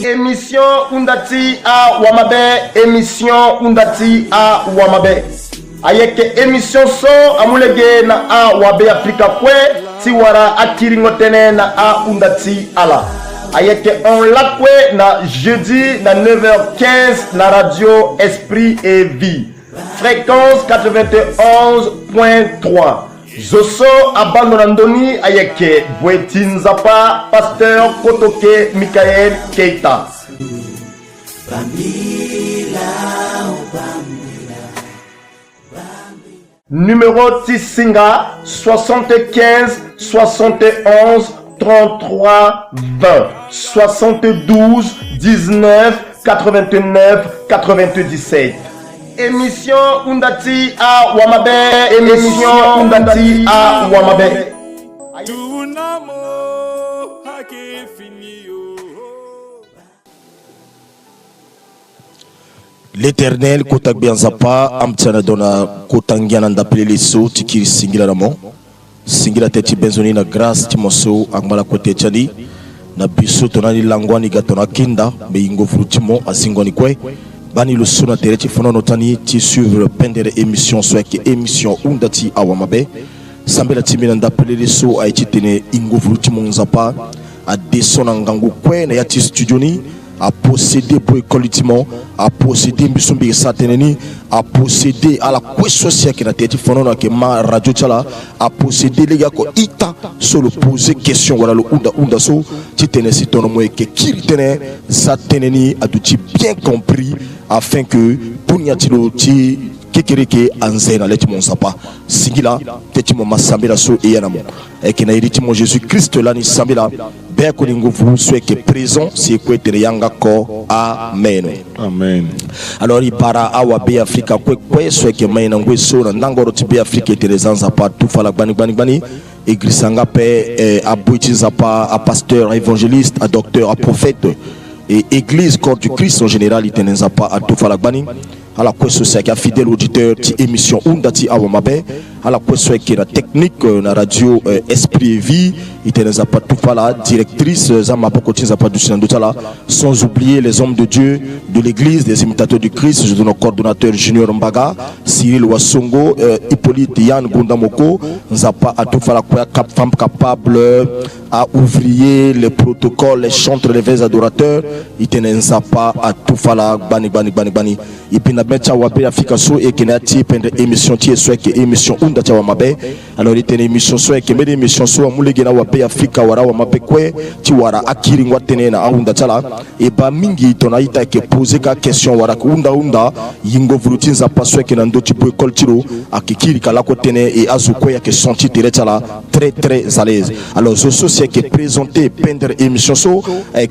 Émission Undati a Wamabe, émission Undati a Wamabe. Ayeke émission so amulege na a wabe Afrika kwe tiwara akiringotene na a Undati ala. Ayeke on lakwe na jeudi na 9h15 na radio Esprit et Vie. Fréquence 91.3. Zoso abandonandoni ayeke Bwetinzapa pasteur Kotoke Michael Keita. Numéro Tissinga 75 71 33 20 72 19 89 97. Émission Undati a Wamabe, émission Undati a Wamabe. L'Éternel, Kotak Bianzapa, Amtiana Dona, Kotangiana d'appeler les sauts, Tiki Singila Ramon, Singila Teti Benzoni, na grâce, Timoso, Angmala Kote Tchani, na Bisso, Tonani Langwani Gatona Kinda, Beingo Frutimo, Asingwani Kwe, Bani le son intérêt, Fono Notani, ti suivre le pendere émission, soit que émission Undati Awamabe, Sambela Timina d'appeler les sauts, a été tenu Ingo Frutimo Zapa, a descendre Ngango Kwe, na Yati Studioni, à posséder pour écolitement, à posséder Mbisumbi Sateneni, à posséder à la question sociale qui n'a été faite dans ma radio tchala, à posséder les gars qui ita sur le poser question voilà le unda so, tu tenais si ton nom est que qui tenait Sateneni a tout bien compris afin que pour n'y a-t-il ti kekereke anzena leti mon sapa singila teti mo masambela so et yanamo et que na iriti mon Jésus Christ là ni sambela bien que vous soyez présent si vous êtes yanga ko amen amen. Alors il para awa be Afrika kwe soit que maina ngwe so na ngoro ti be Afrika terezanza pa tout fala bani église sanga pe abuiti zapa à pasteur à évangéliste à docteur à prophète et église corps du Christ en général il tenenza pas à tout fala bani à la question c'est qu'un fidèle auditeur de émission Undati Awamabe à la question qui est la technique na radio Esprit et Vie il était pas tout la directrice Zama Bokoti Zapa du Sinandotala sans oublier les hommes de Dieu de l'église des imitateurs du Christ je donne au coordonnateur Junior Mbaga Cyril Wasongo Hippolyte Yann Gundamoko Zapa à tout la femme capable à ouvrier les protocoles les chantres les vrais adorateurs il tenait Zapa à tout la bani et puis na bencha wabe Afrika so et kenati pendre émission tie soit que émission Undati Awamabe alors il tenait émission soit que mes émission so amulege na wabe Afrika wara Awamabe kwe ti wara akiri ngwatene na Undati la et ba mingi tonaita ke poser ka question wara unda yingo vrutinza paswe ke na ndoti po école tiro akikiri kala ko tene et azuko ya ke senti teretala très à l'aise alors ce c'est que présenter pendre émission so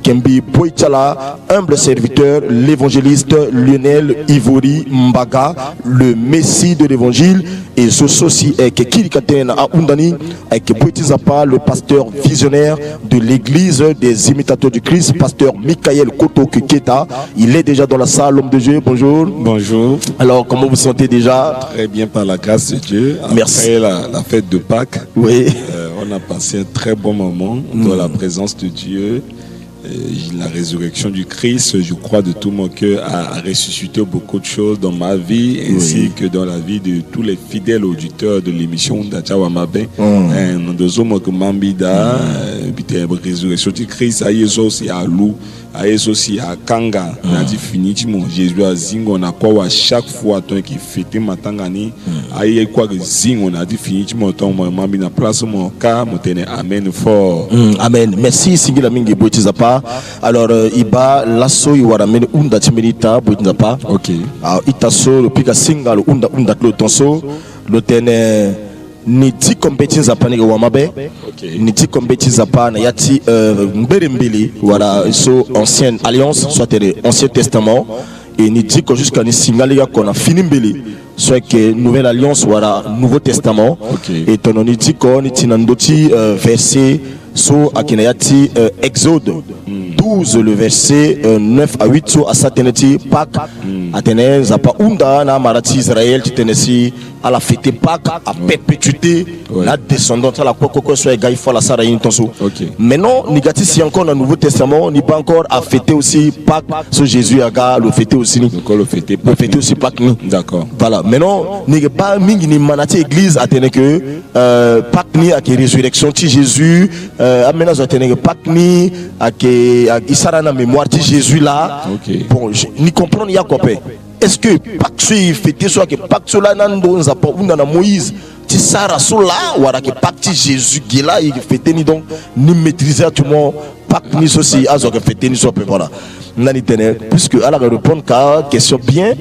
kembi poitala humble serviteur l'évangéliste Lionel Ivori Mbaga, le Messie de l'évangile, et ce aussi est que Kilikatena a Undani, et que Poetizapa, le pasteur visionnaire de l'église des imitateurs du Christ, pasteur Michael Koto Keketa. Il est déjà dans la salle, l'homme de Dieu. Bonjour. Bonjour. Alors, comment vous sentez déjà? Très bien par la grâce de Dieu. Merci. Après la fête de Pâques, oui. On a passé un très bon moment dans la présence de Dieu. La résurrection du Christ, je crois de tout mon cœur, a ressuscité beaucoup de choses dans ma vie ainsi que dans la vie de tous les fidèles auditeurs de l'émission Undati Awamabe. Résurrection du Christ, à aussi à Lou, à aussi à Kanga, on a dit fini, Jésus a zing, on a quoi à chaque fois qui fêtait Matangani, aïe quoi que zing, on a dit fini, mon mambi na place mon cas, mon tene amen fort. Amen. Merci Singila Mingi Boitizapa. Alors iba lasso iwara mene Undati Milita Boitizapa. OK. Alors itaso le pika singa le unda le tonso le tene niti compétence zapani Wamabe. Niti compétence zapana yati mbeli voilà so ancienne alliance soit ancien testament et niti ko jusqu'à ni singalia qu'on a fini mbeli soit que nouvelle alliance voilà nouveau testament et ton niti ko niti nandoti verset so akinayati Exode 12 le verset 9 à 8 so asateneti Pâques atene zapa unda na marati Israël titenesi à la fête Pâques, à perpétuité, la descendante à la quoi soit gars il faut la sara intenso. Maintenant, négatif si encore dans le Nouveau Testament, n'est pas encore à fêter aussi Pâques, ce Jésus a gars le fêter aussi. Le fêter aussi Pâques. D'accord. Voilà. Maintenant, n'est pas mingi ni manati église à tenir que Pâques ni à que résurrection de Jésus, amenez à tenir que Pâques ni à que Isara na mémoire de Jésus là. Bon, ni comprendre il y a quoi. Est-ce que Pâques soit fêté soit que Pâques soit là nando nous apporte ou dans Moïse ti Sarah soit là ou alors que Pâques Jésus qui est là il fêté ni donc ni maîtriser tout le monde Pâques ni aussi à ce que fêté ni soit voilà nani tenait puisque à la répondre car question bien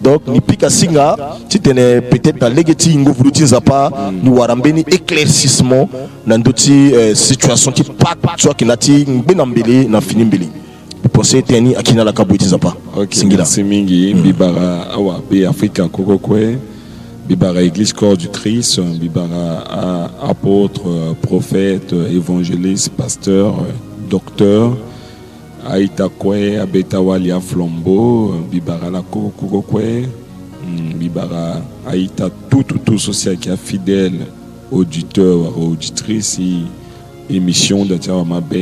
donc ni pika singa tu tenais peut-être dans légati ngo vouloir zapa ni warambeni éclaircissement dans d'autres situations qui Pâques soit que nati benambeli na finimbeli pensez teni akina la kabouti zapa singila semingi bibara awa be Africa kokokwe bibara église corps du Christ bibara apôtre prophète évangéliste pasteur docteur aita kwe abeta walia flambeau bibara la kokokwe bibara aita tout social qui est fidèle auditeur auditrice émission de Tiawamabe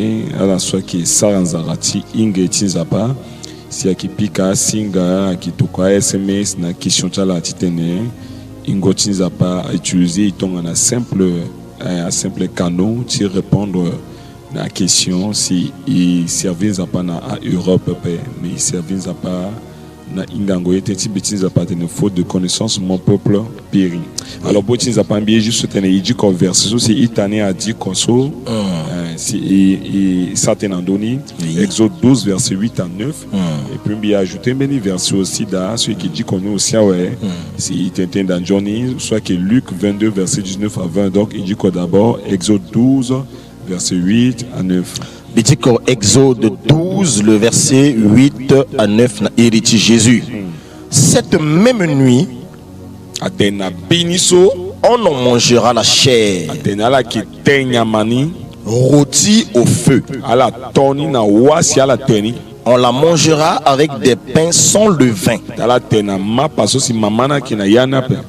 à la soit qui est Saranzarati Inge Tinzapa si à qui pika singa qui toka SMS na question tala titene Ingo Tinzapa utiliser ton un simple canal pour répondre à la question si il service à na Europe mais il service à pas na ingango était tibetin pas de faute de connaissance mon peuple périt. Alors botin za pas bien juste tenir il dit converse c'est itané a dit conso si certains andoni Exode 12 verset 8 à 9 et puis bien ajouter béni verset aussi da celui qui dit qu'on est aussi ouais si il t'entend dans Johnny soit que Luc 22 verset 19 à 20 donc il dit quoi d'abord Exode 12 verset 8 à 9. Exode 12, le verset 8 à 9, héritier Jésus. Cette même nuit, on en mangera la chair rôtie au feu. On la mangera avec des pains sans levain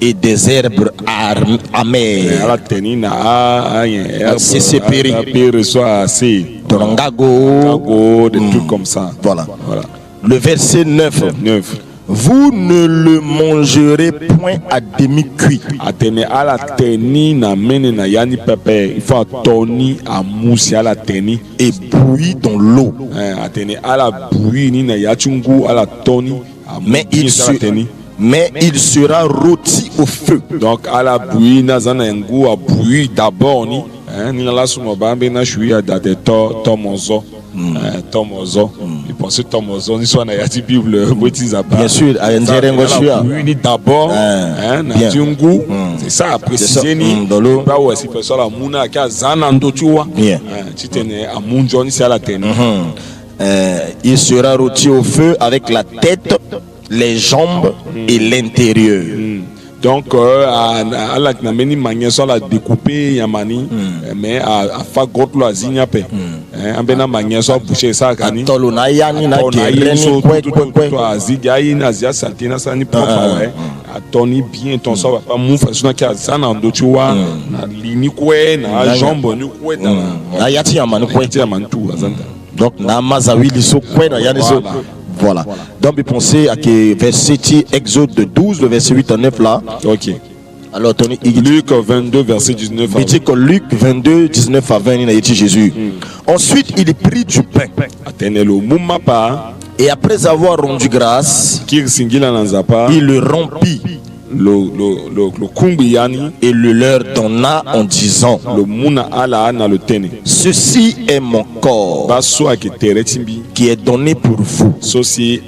et des herbes amères. C'est Torangago, des trucs comme ça. Voilà. Le verset 9. Vous ne le mangerez point à demi-cuit. Et bouilli dans l'eau. Mais il sera rôti au feu. Donc à la bouillie, nazana ngout a bouilli d'abord ni. Ni la sumo bambe na shui da de tomozo. Tomozo. Il pense tomozo ni soit na yati Bible botiza pas. Bien sûr, à Njerengo shuya. Bouilli d'abord na tungu. C'est ça préciser ni dans l'eau. Ba ouais si personne la muna ka zana ndo tuwa. Bien. Tu tenais à munjo ni c'est à la tene. Il sera rôti au feu avec la tête, les jambes et l'intérieur. Donc à la meni manière sur la découper yamani mais à fa grotte la zinya pe en bena manière sur boucher ça kani tolo na yani na kereni toi azigai na zia satina sani propre ouais à toni bien ton ça va pas mou façon qui a ça na ndo tu vois na lini kwe na jambe ni kwe na yati yamani kwe yamani tout azanta donc na mazawili so kwe na yani so. Voilà. Donc, vous pensez à que verset Exode 12, le verset 8 à 9 là. Ok. Alors, Tony, Luc 22, verset 19 à 20. Il dit que Luc 22, 19 à 20, il a dit Jésus. Ensuite, il prit du pain. Et après avoir rendu grâce, il le rompit. Et le leur donna en disant ceci est mon corps qui est donné pour vous. Faites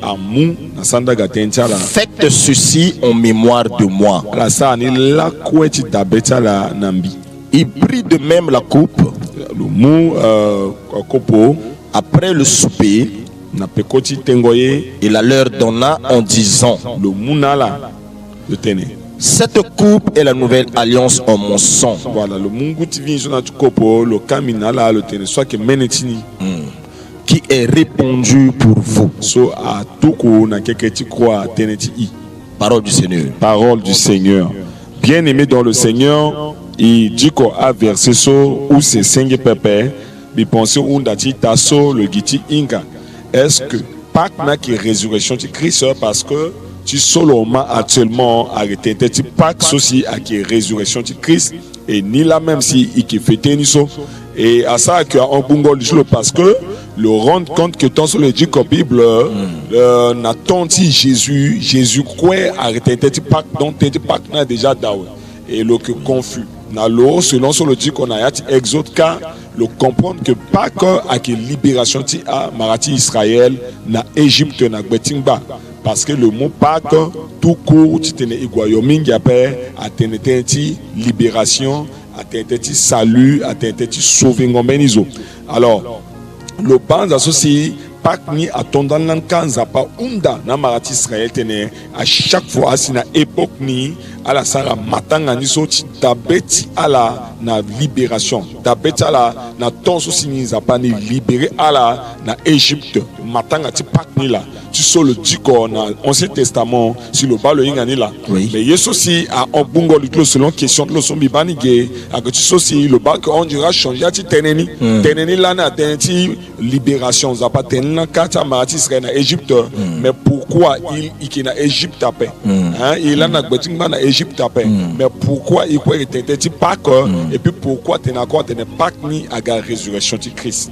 ceci en mémoire de moi. Il prit de même la coupe après le souper. Il la leur donna en disant cette coupe est la nouvelle alliance en mon sang. Voilà, qui est répandu pour vous. Parole du Seigneur. Parole du Seigneur. bien aimé dans le Seigneur, il dit qu'on a versé ça où c'est 5 pépés, mais pensez où on a dit tasso le giti inga. Est-ce que Pâques n'a que résurrection de Christ parce que tu seulement actuellement arrêté tu Pâques aussi à qui résurrection de Christ et ni la même si il qui fait ni ça et à ça que en bungo parce que le rendre compte que tant sur le dit que Bible n'attend Jésus quoi arrêté tu Pâques donc tu Pâques n'a déjà dawe et le que confus na lo selon sur le dit qu'on a exode cas le comprendre que Pâques a qui libération ti a marati Israël na Égypte na Betingba parce que le mot Pâques tout court tu tenais iguayomingi après a tenait libération a tenait salut a tenait sauver ngomenizo alors le ban associé Pâques ni attendant l'encanza pas unda na marati Israël tenait à chaque fois à sina époque ni à la sara matanga ni so tabeti à la na libération tabeti à la na ton so sini zapa ni libéré à la na Égypte matanga ti Pâques ni là tu sais le dit qu'on a Ancien Testament sur le bas le ingani là oui. Mais yeso si à en bungo le selon question de le sombi banigé à que tu sais si le bas qu'on dira changer ti teneni teneni là na teneni libération zapa teneni na kata marati Israël na Égypte mais pourquoi il qui na Égypte après hein il a na gbetingba na Égypte après mais pourquoi il quoi était ti Pâques et puis pourquoi tu n'as quoi tu n'es Pâques ni à la résurrection de Christ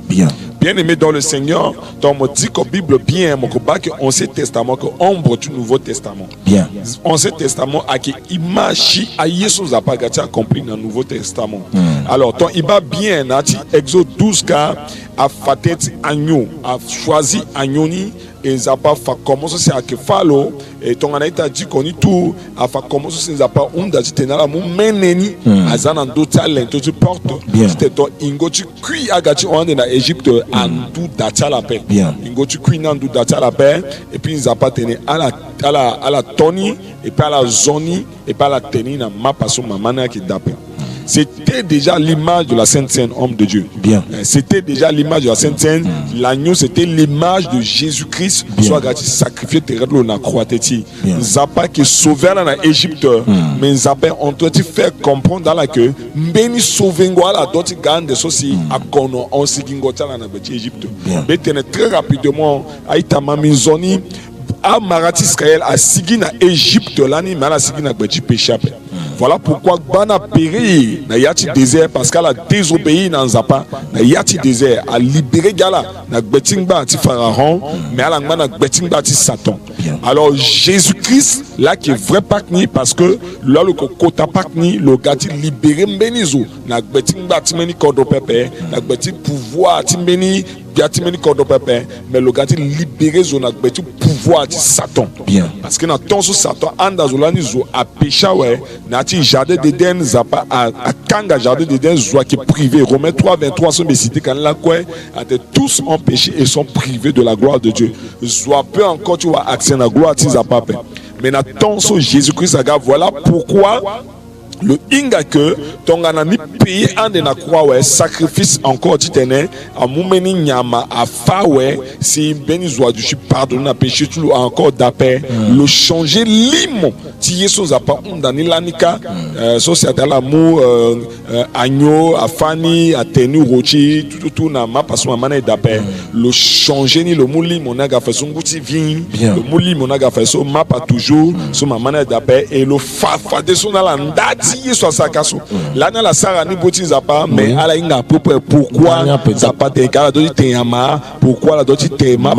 bien aimé dans le Seigneur dans mon dit que Bible bien mon combat que Ancien Testament que ombre du Nouveau Testament bien Ancien Testament a qui image à Jésus a pas gâté accompli dans le Nouveau Testament alors ton il va bien na ti Exode 12 cas a faté agneau a choisi agneau ni et ça pas fa comment ça c'est à que falo et ton anaita dit qu'on y tout a fa comment ça c'est pas on da dit tenala mu meneni azana ndo talent tu porte c'était ton ingo tu kui agati on est na Égypte en tout data la paix ingo tu kui nan tout data la paix et puis ils a pas tenu à la toni et puis à la zoni et puis à la tenir na ma passo mamana qui d'après. C'était déjà l'image de la Sainte Seine, homme de Dieu. C'était déjà l'image de la Sainte Seine. L'agneau, c'était l'image de Jésus-Christ. Soit gratuit, sacrifié, terrestre, on a croix. Zapa qui sauvait dans l'Égypte. Mais Zapa, on doit faire comprendre dans la queue. Béni sauvengo la d'autres grandes de ceci. À Kono, on s'y gingota dans l'Égypte. Mais très rapidement, Aïta Mamizoni, à Marati Israël, à Sigina Égypte, l'année, mais à Sigina Béti péché. Voilà pourquoi Bana péri na yati désert parce qu'elle a désobéi dans Zapa na yati désert a libéré gala na Betingba ti Pharaon mais à la na Betingba ti Satan. Alors Jésus-Christ là qui est vrai Pâques ni parce que là le kota Pâques ni le gati libéré mbenizo na Betingba ti meni kodo pepe na beti pouvoir ti meni Gatimeni kodo pepe mais le gati libéré zona beti pouvoir ti Satan. Parce que na ton so Satan anda zolani zo a péché ouais na ti jardin d'Éden zapa à kanga jardin d'Éden zo qui est privé. Romains 3:23 sont décidés quand la quoi tous ont péché et sont privés de la gloire de Dieu. Zo peu encore tu vois accès na gloire ti zapa mais na ton so Jésus-Christ aga voilà pourquoi le inga que ton anami payé en de na croix ouais sacrifice encore titene a moumeni nyama a fa ouais si beni zoa du pardonner na péché tout encore d'appel le changer limo ti yeso a pas ondani lanika so c'est à l'amour agneau afani atenu rochi tout na ma passe ma mané d'appel le changer ni le mouli mon aga fait son gouti vin le mouli mon aga fait so ma pas toujours so ma mané d'appel et le fa de son la ndati soit ça casso là dans la sara ni boti zapa mais ala inga pourquoi zapa te kala do te yama pourquoi la do te ma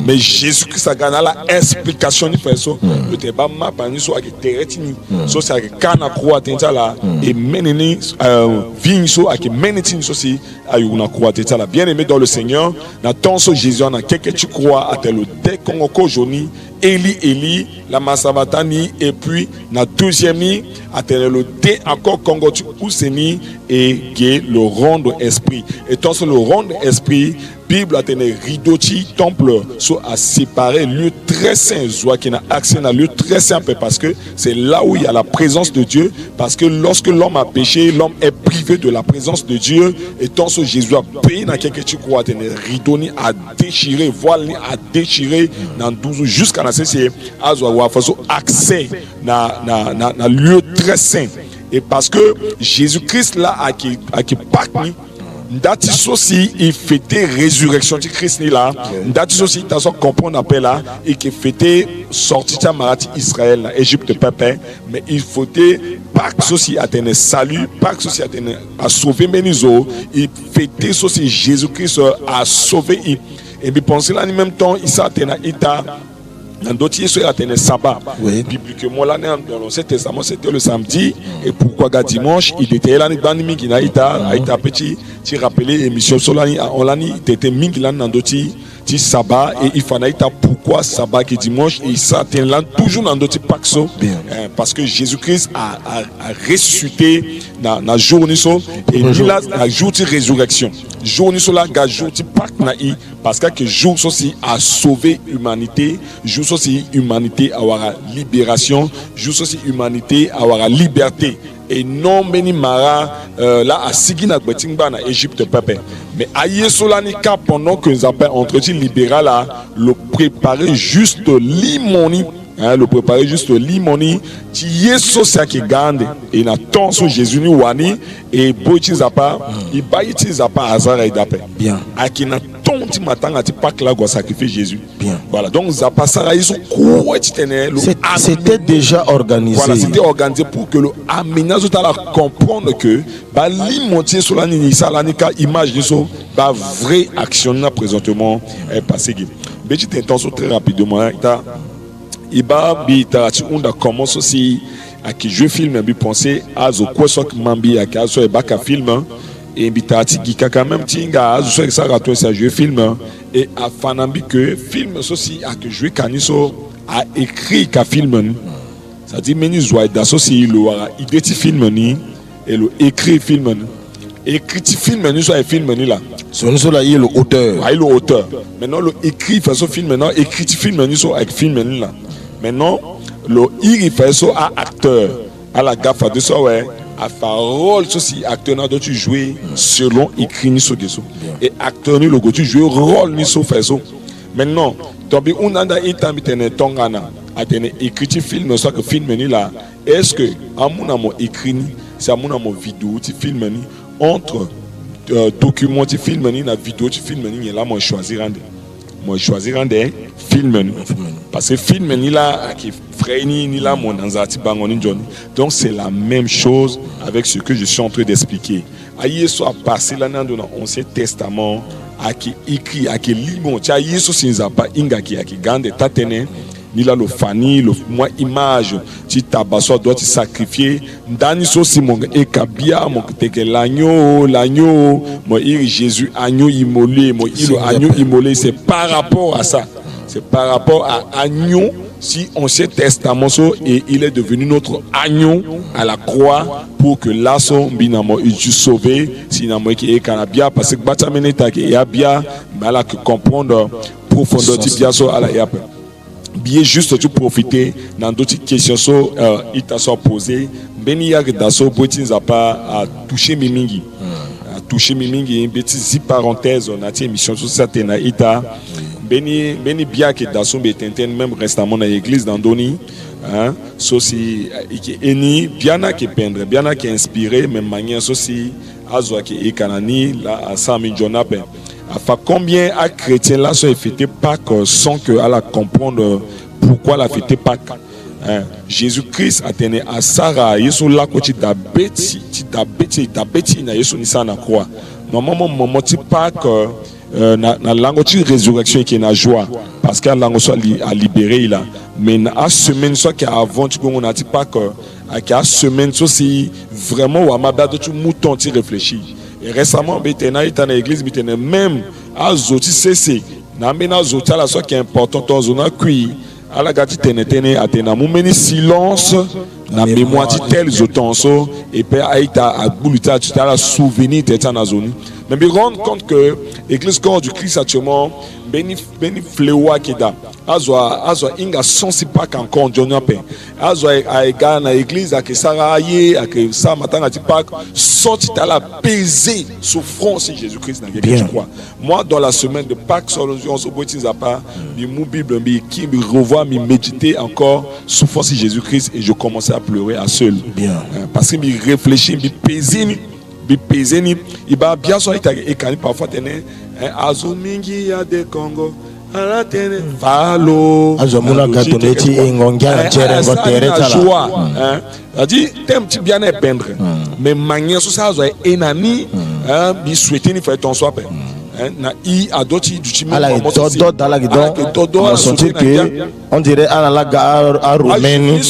mais Jésus Christ a gagné la explication ni fait ça le te ba ma pa ni so ak teretini so ça kana croix tenta la et meneni vin so ak menetini so si ayuna croix tenta la bien aimé dans le Seigneur na ton so Jésus na quelque tu crois à tel dès qu'on ko joni Eli la Masavatani et puis na deuxième ni atteindre le dé encore Congo tu ouseni et le rond esprit et tant sur le rond esprit Bible a tenu rideau ti temple soit à séparer lieu très saint soit qui n'a accès à lieu très saint parce que c'est là où il y a la présence de Dieu parce que lorsque l'homme a péché l'homme est privé de la présence de Dieu et tant que Jésus a payé dans quelque tu crois tenir rideau ni a déchiré voile ni a déchiré dans 12 jusqu'à matanga c'est azo wa faso accès na lieu très saint et parce que Jésus-Christ là a qui Pâques ni ndati aussi il fêtait résurrection de Christ ni là ndati aussi t'as so comprendre appel là et qui fêtait sortie de marati Israël là Égypte papa mais il fêtait Pâques aussi atteindre salut Pâques aussi atteindre à sauver menizo il fêtait aussi Jésus-Christ a sauvé et puis penser là en même temps il s'atteindre ita dans d'autres il atteindre sabbat bibliquement là dans l'Ancien Testament c'était le samedi et pourquoi gars dimanche il était là dans mingi na ita petit tu rappelé émission solani on lani était mingi là dans d'autres ti sabbat et il fallait pourquoi sabbat qui dimanche et ça tient là toujours dans d'autres Pâques parce que Jésus-Christ a ressuscité dans journée et il a la jour de résurrection journée là ga jour de Pâques na parce que jour aussi a sauvé l'humanité jour aussi humanité avoir libération jour aussi humanité avoir liberté et non beni mara là à Sigina Betingba na Égypte papa mais aïe solani ka pendant que nous avons entretien libéral là le préparer juste limoni le préparer juste limoni ti yeso ça qui garde et na temps sur Jésus ni wani et boiti zapa il baiti zapa azara et d'après bien akina ton ti matanga ti Pâques là go sacrifier Jésus bien voilà donc zapa sara ils sont c'était déjà organisé voilà c'était organisé pour que le aménage tout à la comprendre que ba limontier sur la ni ça la nika image de so ba vraie action là présentement est passé petite intention très rapidement iba bi tarati unda commence aussi à qui je filme bi penser à zo quoi soit mambi à ka so e baka film et bi tarati gika quand même tinga à zo ça rato ça je film et à fanambi que film aussi à que je kaniso a écrit ka film ça dit meni zo da aussi le idée ti film ni et le écrit film écrit film ni so e film ni là c'est là il est l'auteur il est l'auteur maintenant le écrit façon film maintenant écrit film ni so avec film ni là maintenant le il fait ça à acteur à la gaffe de ça ouais à faire rôle aussi acteur n'a d'autres jouer selon écrit ni so et acteur ni le go tu jouer rôle ni so fait ça maintenant tobi on a ita mitene tongana a tene écrit film ça que film ni là est-ce que amuna mo écrit ni c'est amuna mo vidéo ti film ni entre document ti film ni na vidéo ti film ni là moi choisir rendre film parce que film ni là qui frère ni là mon anzati bangoni Johnny donc c'est la même chose avec ce que je suis en train d'expliquer aïe soit passé là dans l'Ancien Testament à qui écrit à qui limon tu aïe so sinza pas inga qui gande tatene ni là le fani le moi image ti tabaso doit te sacrifier ndani so simonga e kabia mon teke l'agneau moi Jésus agneau immolé moi agneau immolé c'est par rapport à ça c'est par rapport à agneau si Ancien Testament et il est devenu notre agneau à la croix pour que là son binamo il soit sauvé si namo qui est canabia parce que batameneta qui est bien mala que comprendre profondeur du bien so à la yap bien juste tu profiter dans d'autres questions so il t'a so posé beni ya daso botin zapa à toucher mimingi une petite parenthèse on a une émission sur certaines ita beni bien que daso betenten même récemment dans l'église dans Doni hein sosi qui eni biana qui peindre biana qui inspiré même manière sosi azwa qui ekanani là à 100 000 jonape enfin combien à chrétiens là sont fêtés Pâques sans que à la comprendre pourquoi la fêter Pâques Jésus-Christ a tenu à Sarah yesu la ko ti dabeti na yesu ni sana croix maman ti Pâques na lango ti résurrection qui na joie parce que lango soit a libéré là mais à semaine soit qui avant tu on a ti Pâques à semaine aussi vraiment wa mabda de tout mouton ti réfléchir et récemment betena ita na église betena même a zoti cc na mena zota la soit qui est important ton zona kui ala gati tenetene atena mumeni silence na mémoire ti tel zotonso et pe aita agbuluta tu as souvenir t'étant na zone mais me rendre compte que l'église corps du Christ actuellement beni flewa kida azwa inga sensi pas encore John pe azwa aiga na église a que sara ye a que ça matanga ti pas sorti ta la peser souffrance de Jésus-Christ na quelque tu crois moi dans la semaine de Pâques sur on se boitis à pas mi mon bible mi qui me revoit mi méditer encore souffrance de Jésus-Christ et je commençais à pleurer à seul parce que mi réfléchir mi peser ni il va bien sûr et quand parfois tenez azumingi ya de Congo ala tene valo azomuna gatoneti ingongia chere ngotere joie a dit t'aimes tu bien et peindre mais manière sur ça enani bi souhaiter ni faire ton soir na i adoti du chimi todo dans la guidon on sentit que on dirait à la gare à Roumanie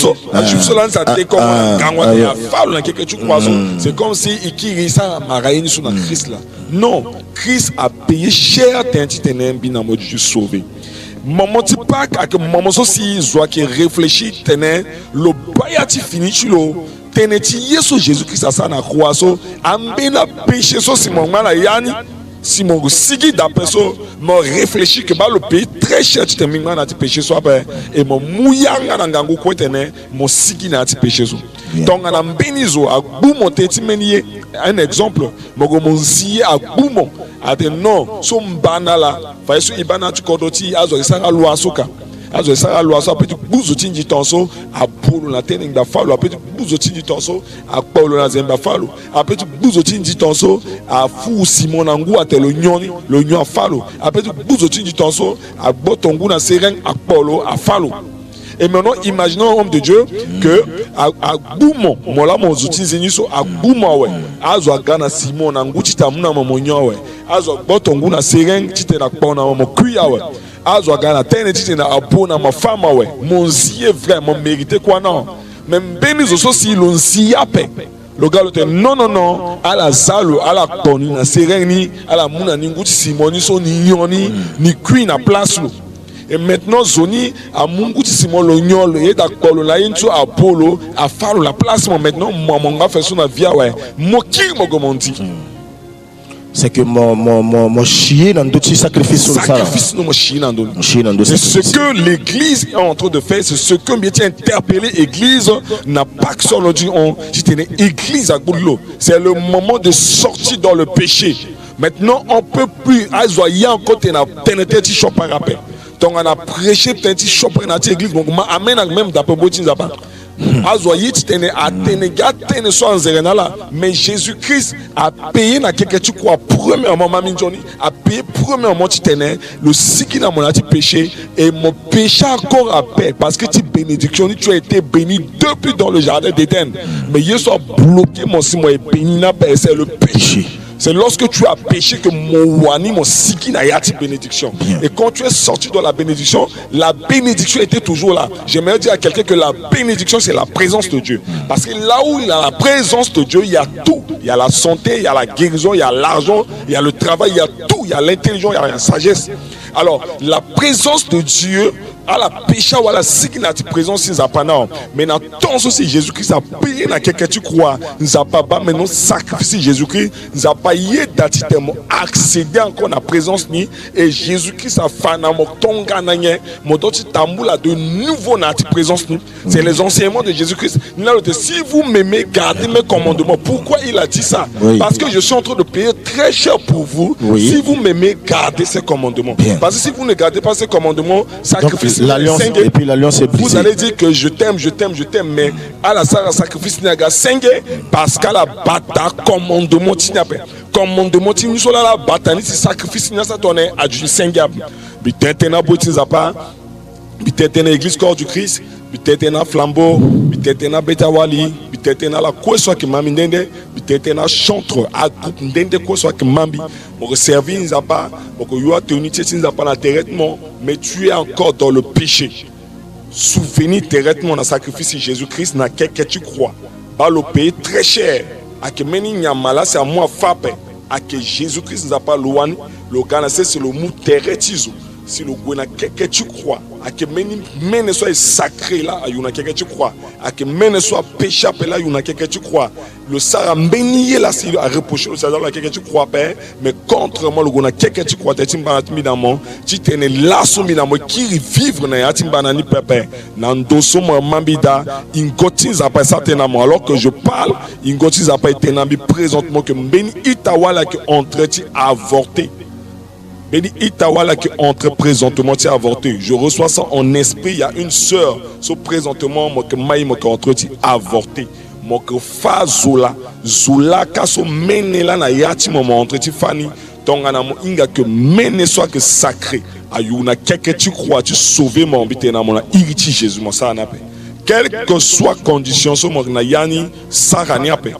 c'est comme si il qui ça maraïni sur la Christ là non Christ a payé cher t'entitenem bien mode de sauver maman ti pas que maman aussi soit qui réfléchit tené le bayati fini chilo teneti Yesu Jésus-Christ ça na croix so ambena péché so si mon mala yani si mon sigi d'après ça me réfléchit que le pays très cher tu t'es na ti péché soit et mon mouyanga na ngangu ko tene mon sigi na ti péché so donc na mbenizo a bumo te ti menier un exemple mon siye a bumo a te non so mbana la fa so ibana ti kodoti azo isanga loi soka azo isanga loi so petit buzo ti ndi tonso a polo na tene nda falo a petit buzo ti ndi tonso a polo na zemba falo a petit buzo ti ndi tonso a fu simon nangu a te lo nyon falo a petit buzo ti ndi tonso a botongu na sereng a polo a falo. Et maintenant, imaginons homme de Dieu que à Boumon, moi là mon outil zeniso à Boumon ouais, azo gana Simon na nguti tamuna mamonyo ouais, azo botongu na sereng tite na pona mo kuya ouais, azo gana tene tite na apona ma femme ouais, mon zie vraiment mérité quoi non, même benizo so si l'on s'y appelle. Le gars le non à la salle à la poni na sereng ni à la muna ni nguti Simoni so ni nyoni ni queen na place lo. Et maintenant, Zoni, à Mungu Simon Lognol, et d'accord, là, il y a Apollo, à faire la place, maintenant, mon gars fait son avis, ouais, moki, mon gomonti. C'est que mon chien dans d'autres sacrifices sur ça. Sacrifice, non, mon chien dans d'autres. C'est ce que l'église est en train de faire, c'est ce que bien interpellé l'église n'a pas que sur l'audio, on dit église à Goulot. C'est le moment de sortir dans le péché. Maintenant, on peut plus, il y a encore une tête qui chope par rappel. Donc on a prêché peut-être choper dans l'église donc ma amène même d'après botin zapa azoyi tene atene gatene so anzerena là mais Jésus-Christ a payé na quelque tu crois premièrement mami Johnny a payé premièrement tene le siki na mon ati péché et mon péché encore à paix parce que tu bénédiction tu as été béni depuis dans le jardin d'Éden mais Jésus a bloqué mon si moi béni na paix c'est le péché. C'est lorsque tu as péché que mon wani, mon siki na yati bénédiction. Et quand tu es sorti de la bénédiction était toujours là. J'aimerais dire à quelqu'un que la bénédiction, c'est la présence de Dieu. Parce que là où il y a la présence de Dieu, il y a tout. Il y a la santé, il y a la guérison, il y a l'argent, il y a le travail, il y a tout. Il y a l'intelligence, il y a la sagesse. Alors, la présence de Dieu, à la péché ou à la signati présence c'est apana mais dans temps aussi Jésus-Christ a payé na quelqu'un tu crois nous a pas maintenant sacrifié Jésus-Christ nous a pas y d'atitemo accéder encore na présence ni et Jésus-Christ a fait na mo tonga na nye mo doti tambula de nouveau na présence ni c'est les enseignements de Jésus-Christ si vous m'aimez gardez mes commandements. Pourquoi il a dit ça? Parce que je suis en train de payer très cher pour vous. Si vous m'aimez gardez ces commandements. Parce que si vous ne gardez pas ces commandements sacrifice l'alliance et puis l'alliance est brisée. Vous allez dire que je t'aime, mais à la sacrifice n'a pas parce qu'à la bataille commandement commandement tu sur la bataille si sacrifice n'a ça tourner à du sengab. Bitentena botinzapa, bitentena église corps du Christ, bitentena flambeau, bitentena betawali, bitentena la question que mami ndende, bitentena chantre à groupe ndende question que mami. Pour servir nzapa, pour que you a tenu nzapa na traitement, mais tu es encore dans le péché. Souvenir traitement dans sacrifice de Jésus-Christ n'a que tu crois. Pas le payer très cher. À que meni nyamala c'est à moi frappé. À que Jésus-Christ n'a pas loin, le Ghana c'est le mot terretizo. si le gouena que tu crois, à que mène soit sacré là, à yuna que tu crois, à que mène soit péché là, yuna que tu crois. Le Sara béni là, si à reprocher le Sara là que tu crois pas, mais contrairement le gouena que tu crois, tu timbanatimi tu t'es là soumi dans qui vivre na ya timbanani pepe, nandoso mo mambida, ingotiza pas certainement alors que je parle, ingotiza pas tenambi présentement que béni itawala que entretien avorté. Béni Itawala qui entre présentement qui avorté. Je reçois ça en esprit. Il y a une sœur, so présentement, moi que maï moi qui entretien avorté. Moi que fa zola kaso mene la na yati moi entretien fani. Tonga na mo inga que mene soit que sacré. Ayuna quelque tu crois tu sauver mon bité na mon iriti Jésus moi ça na pe. Quelle que soit condition so moi na yani sarani ape.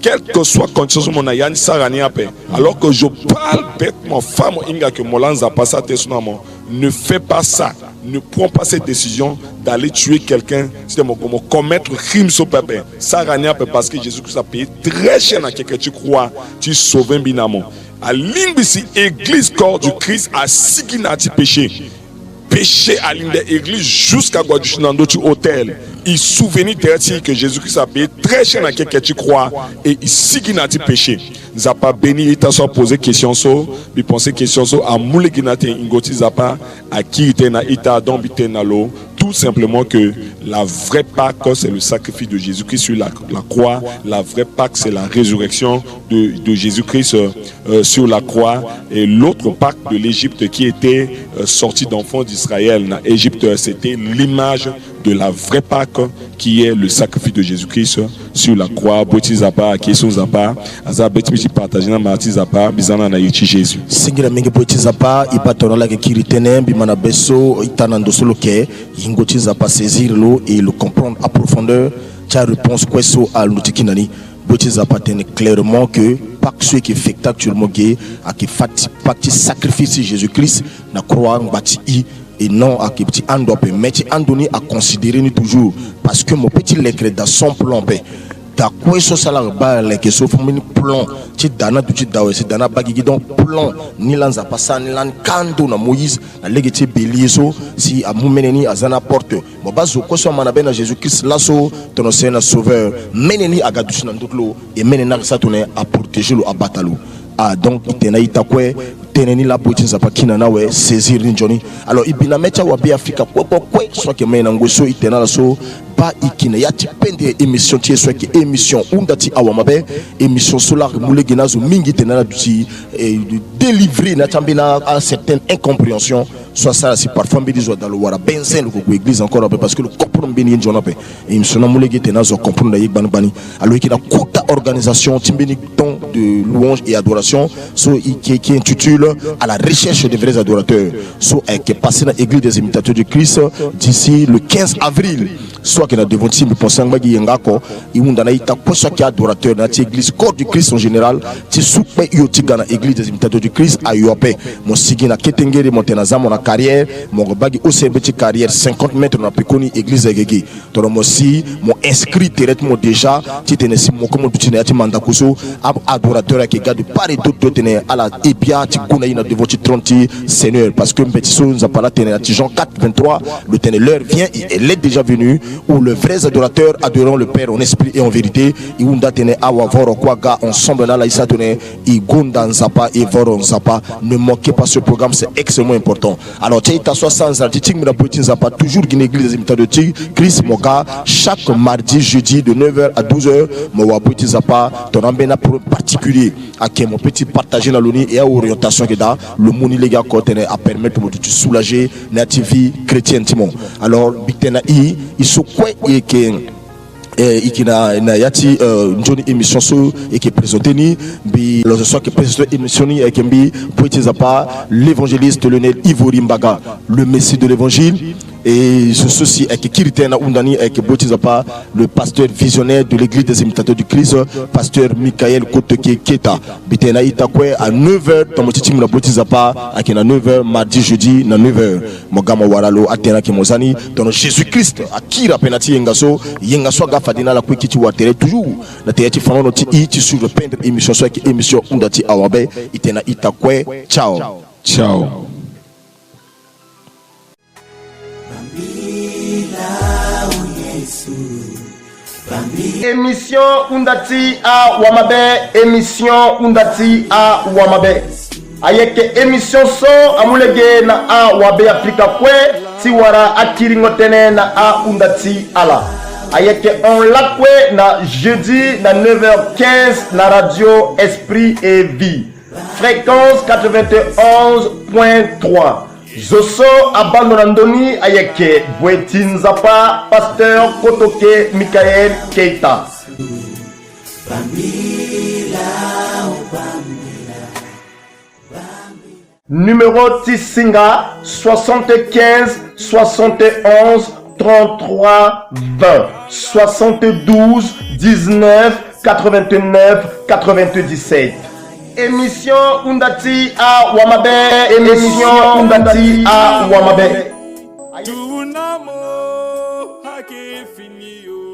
Quelle que soit condition mon ayani sarani ape. Alors que je parle bêtement femme inga que molanza passe à tesonamo, ne fais pas ça, ne prends pas cette décision d'aller tuer quelqu'un, c'est comme commettre crime sur pépé. Sarani ape parce que Jésus Christ a payé très cher à quelqu'un tu crois, tu sauves un binamo. À l'ingbi église corps du Christ a siginati péché. Péché à l'une des églises jusqu'à Guadouchinando tu hôtel. Il souvenir que Jésus-Christ a payé très cher à quelqu'un tu crois et il siginati péché. Zapa béni il t'a soit posé question so, il pensait question so à mouleginate ingoti zapa à qui était na ita dombite na lo. Tout simplement que la vraie Pâque c'est le sacrifice de Jésus-Christ sur la croix. La vraie Pâque c'est la résurrection de Jésus-Christ sur la croix. Et l'autre Pâque de l'Égypte qui était sorti d'enfants d'Israël dans l'Égypte, c'était l'image de la vraie Pâque qui est le sacrifice de Jésus-Christ sur la croix. Boti zapa question zapa azabeti mi partager na marti zapa bizana na yichi Jésus. Singira mingi boti zapa ipatora la kiritene bimana beso itanando soloke ingoti zapa saisir l'eau et le comprendre à profondeur. Ta réponse queso à l'utikinani boti zapa tene clairement que pas que ceux qui effectuent actuellement gay à qui fait sacrifice Jésus-Christ na croix bati et non à qui petit andopé mais tu andoni à considérer ni toujours parce que mon petit lecre dans son plan ta quoi so sala ba le que so fami plan ti dana tu ti dawe c'est dana bagigi donc plan ni lanza passa ni lan kando na Moïse na legeti bélier so si a mumeneni azana porte mo bazo ko so mana bena Jésus-Christ laso ton sena sauveur meneni agadushi na ndoklo et menena ça tourner à protéger le abatalo. Ah donc itenaita kwe teneni la boti nzapa kina nawe saisir ni Johnny. Alors ibina mecha wa bi Afrika kwe soit que mena ngoso itena so ba ikina ya tipende émission tie soit que émission undati awamabe émission solar mulegina zo mingi tenana duti délivrer na tambina à certaines incompréhensions soit ça si parfois me disent dans le wara benzen le église encore parce que le comprendre bien ni jonape émission mulegi tena zo comprendre yek bani alors qu'il a kota organisation timbeni temps de louange et adoration so qui intitule à la recherche des vrais adorateurs so qui est passé dans l'église des imitateurs de Christ d'ici le 15 avril soit que nous devons dire penser ngaki yengako iundana ita ko soit qui adorateur dans l'église corps du Christ en général ti soupe yoti dans l'église des imitateurs du Christ à yope mon sigina ketengere montenaza mon carrière mon bagi aussi petite carrière 50 mètres na pekoni église egegi to mo si mon inscrit directement déjà ti tenesi mon comme tu n'as ti mandakuso adorateur qui garde part et d'autre tenir à la epia ti kuna ina devant ti 30 Seigneur parce que petit so nous a parlé tenir Jean 4:23 le teneur vient il est déjà venu où les vrais adorateurs adoreront le Père en esprit et en vérité et où tenir awa voro kwaga ensemble là isa tenir igunda nzapa et voro nzapa ne manquez pas ce programme c'est extrêmement important. Alors tu t'assois sans article mais la petite nzapa toujours une église des imitateurs de Christ moka chaque mardi jeudi de 9h à 12h mo wa petite nzapa ton ambena pour particulier à qui mon petit partager la loni et à orientation que dans le moni les gars côté à permettre de te soulager la vie chrétienne timon. Alors bitena il se quoi et que ikina na yati njoni émission so et qui présenté ni bi le soir qui présenté émission ni et qui poétisa pas l'évangéliste Lionel Ivori Mbaga le messie de l'évangile et ceci est qui ritena undani et qui poétisa pas le pasteur visionnaire de l'église des imitateurs du Christ pasteur Michael Koteke Keta bitena itakwe à 9h dans mon team la poétisa pas à qui na 9h mardi jeudi na 9h mogama waralo atena ki mozani dans Jésus-Christ à qui rapenati yengaso fadina la kwiki tu watere toujours na teyati famo no ti sur le pendre émission soit émission undati awabe itena itakwe ciao ciao. Émission Undati a Wamabe, émission Undati a Wamabe. Ayeke émission so amulege na a wabe Afrika kwe tiwara akiringotene na a Undati ala. Ayeke on lakwe na jeudi na 9h15 na radio Esprit et Vie. Fréquence 91.3. Zoso abandonandoni ayeke Bwetinzapa pasteur Kotoke Michael Keita. Numéro Tissinga 75 71 33 20 72 19 89 97. Émission Undati a Wamabe, émission Undati a Wamabe. Tunamo hake finio